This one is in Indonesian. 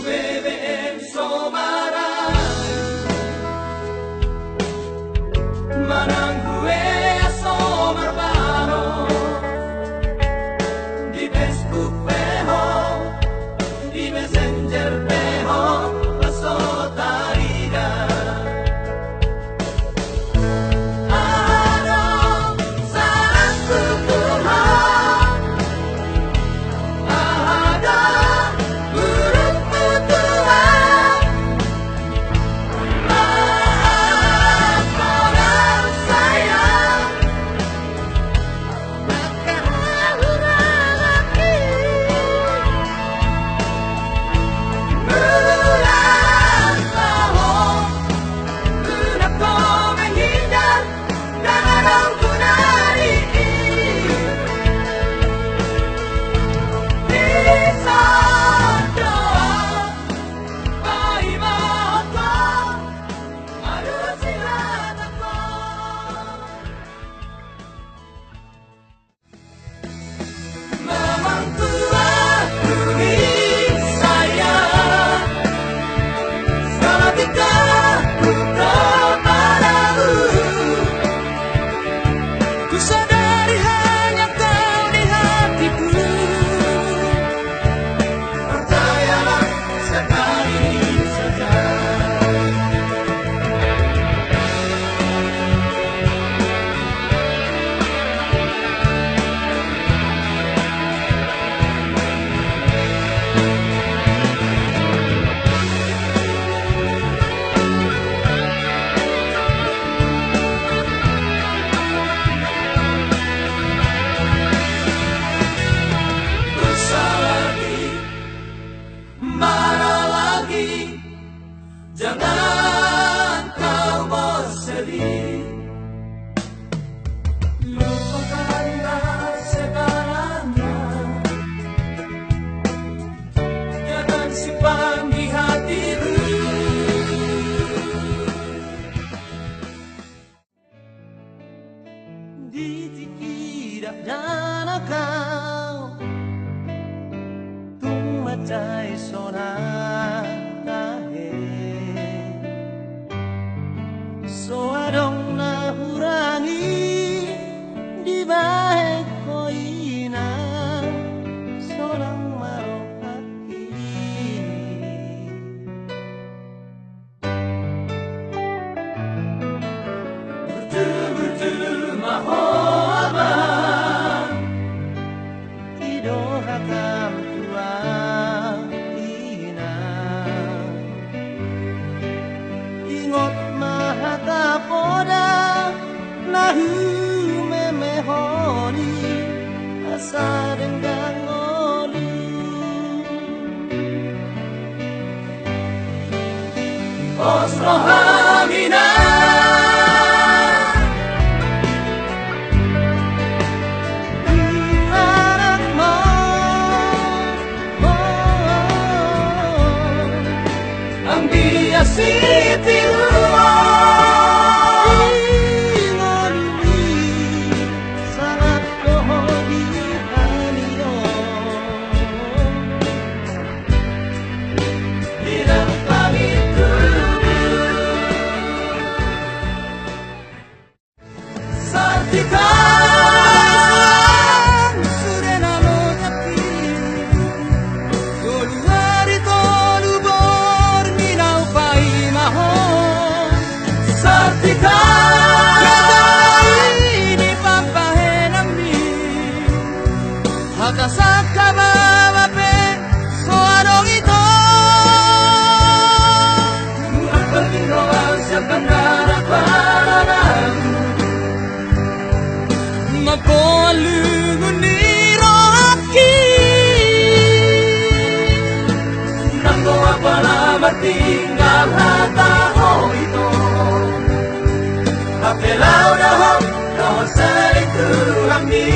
BBM Somarai Manang gue Somar Baro di Facebook peho di Messenger peho paso tarida ado saat Tuhan ada buruk Tuhan maaf orang sayang maka lagi bulan tahun guna kau menghindar dan ada gunari bisa doa bayi mata aduh silataku memang Tuhan beri saya segala tingkahku kepadamu. Ku sadari hanya kau di hatiku. Percayalah sekali saja. Usah lagi, marah lagi, jangan kau bersedih. Lupakanlah segalanya, jangan simpan di hatimu. Tidak dan kau tung macai sona tahe so adong na hurangi di bahe koina sorang marong hati bertemu mahoban tidohakam tuang ina ingot mahata poda lahu memehoni asa denggang olu Osrohamina ang dia City sangat kohodi hanino tidak pamitu sartikan surena mo tapi tolu hari tolu bor minau pai mahon sartikan ini papa henami hata sakaba pe soarong ito buat paginoan sa bandara paranan magkolungon ni Rocky nako pala matinggal tao ito kapelaw na ho no sa ito kami